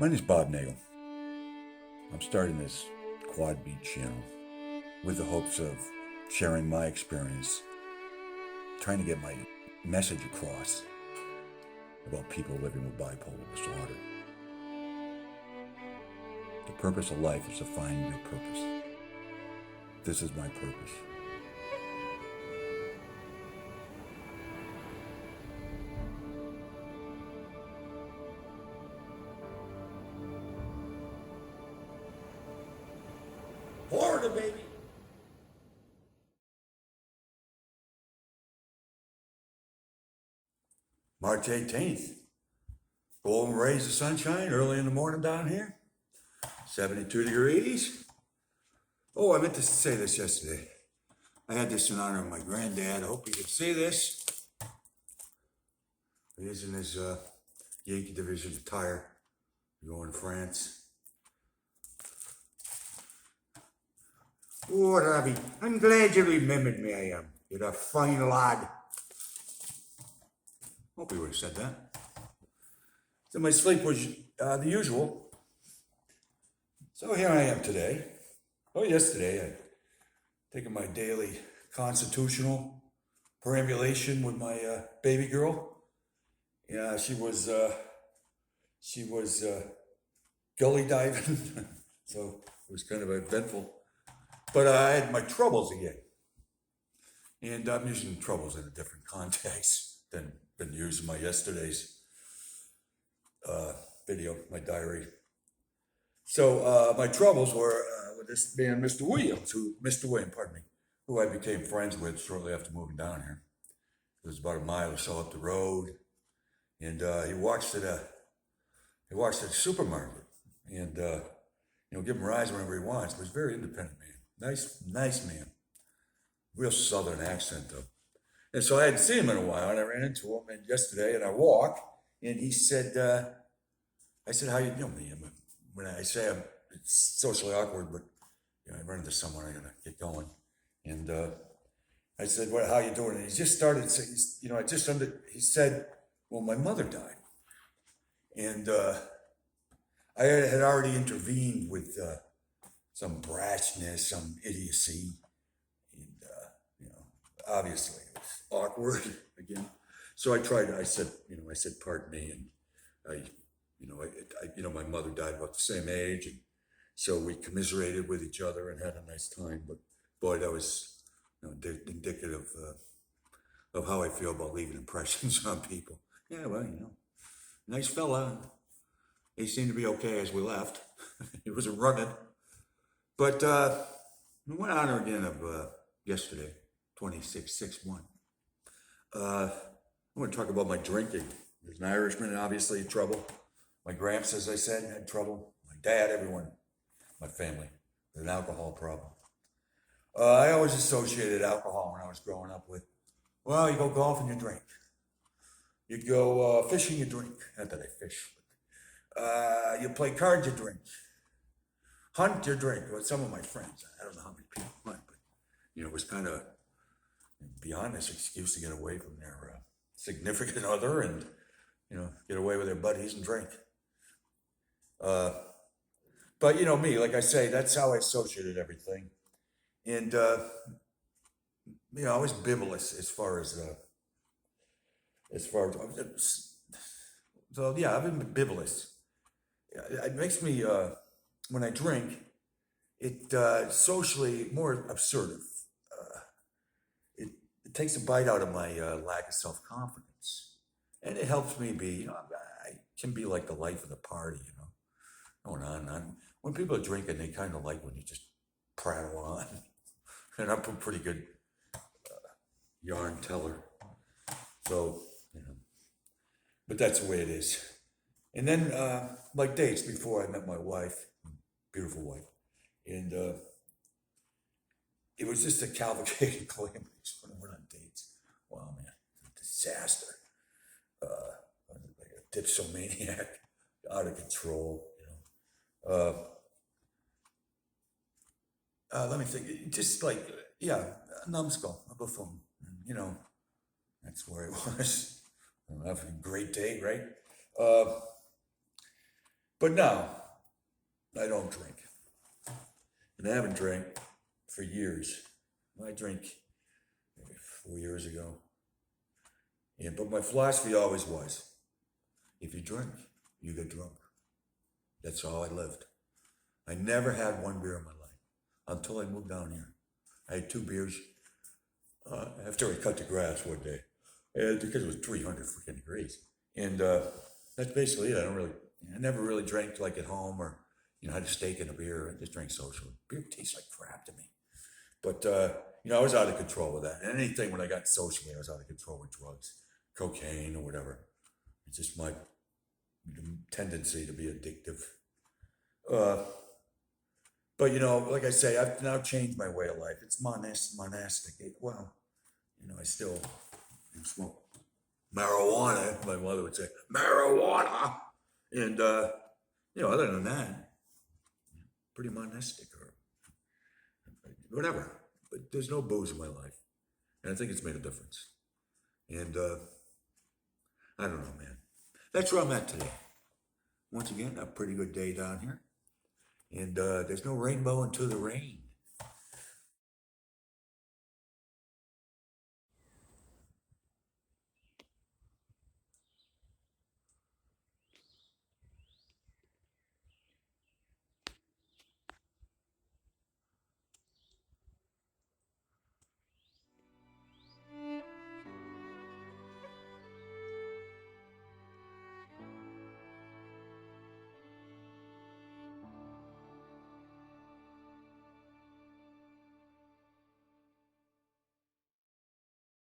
My name is Bob Nagle. I'm starting this quad beat channel with the hopes of sharing my experience, trying to get my message across about people living with bipolar disorder. The purpose of life is to find your purpose. This is my purpose. Florida, baby! March 18th. Golden rays of sunshine early in the morning down here. 72 degrees. Oh, I meant to say this yesterday. I had this in honor of my granddad. I hope you can see this. He's in his Yankee division attire. Going to France. Oh, Ravi, I'm glad you remembered me, I am. You're a fine lad. Hope you would have said that. So my sleep was the usual. So here I am today. Oh, yesterday I taken my daily constitutional perambulation with my baby girl. Yeah, she was gully diving, so it was kind of eventful. But I had my troubles again, and I'm using troubles in a different context than been using my yesterday's video, my diary. So my troubles were with this man, Mr. Williams, pardon me, who I became friends with shortly after moving down here. It was about a mile or so up the road, and he watched at a supermarket, and give him rides whenever he wants. But he's a very independent man, nice man, real southern accent though. And so I hadn't seen him in a while, and I ran into him yesterday, and I walk, and he said, I said, how you doing? When I say it's socially awkward, but I run into someone, I gotta get going. And I said, how you doing? And he just started saying, he said, well, my mother died. And I had already intervened with some brashness, some idiocy. And, obviously it was awkward again. So I said, pardon me. And my mother died about the same age. And so we commiserated with each other and had a nice time. But boy, that was indicative of how I feel about leaving impressions on people. Yeah, well, nice fella. He seemed to be okay as we left. He wasn't running. But we went on again of yesterday, 26/6/1. I want to talk about my drinking. There's an Irishman, obviously, trouble. My gramps, as I said, had trouble. My dad, everyone, my family, with an alcohol problem. I always associated alcohol when I was growing up with, well, you go golfing, you drink. You go fishing, you drink. Not that I fish. But, you play cards, you drink. Hunt, you drink. With some of my friends, I don't know how many people hunt, but it was kind of beyond this excuse to get away from their significant other and get away with their buddies and drink. But me, like I say, that's how I associated everything. And I was bibulous as far as so yeah, I've been bibulous. It makes me when I drink, it socially more absurd. It takes a bite out of my lack of self-confidence, and it helps me be. I can be like the life of the party. Going on and on. When people are drinking, they kind of like when you just prattle on. And I'm a pretty good yarn teller. So, but that's the way it is. And then, like dates before I met my wife, beautiful wife, and it was just a cavalcade of calamities when I went on dates. Wow, man, disaster. Like a dipsomaniac, out of control. Let me think. Just like, a numbskull, a buffoon. That's where I was. Having a great day, right? But now, I don't drink. And I haven't drank for years. I drank maybe 4 years ago. Yeah, but my philosophy always was, if you drink, you get drunk. That's how I lived. I never had one beer in my life until I moved down here. I had 2 beers after I cut the grass one day, and because it was 300 freaking degrees. And that's basically it. I never really drank like at home or, had a steak and a beer. I just drank socially. Beer tastes like crap to me. But, I was out of control with that. And anything when I got socially, I was out of control with drugs, cocaine or whatever. It's just my tendency to be addictive. Uh, but, like I say, I've now changed my way of life. It's monastic. Well, I still smoke marijuana. My mother would say, marijuana. And, other than that, pretty monastic or whatever. But there's no booze in my life. And I think it's made a difference. And I don't know, man. That's where I'm at today. Once again, a pretty good day down here. And there's no rainbow into the rain.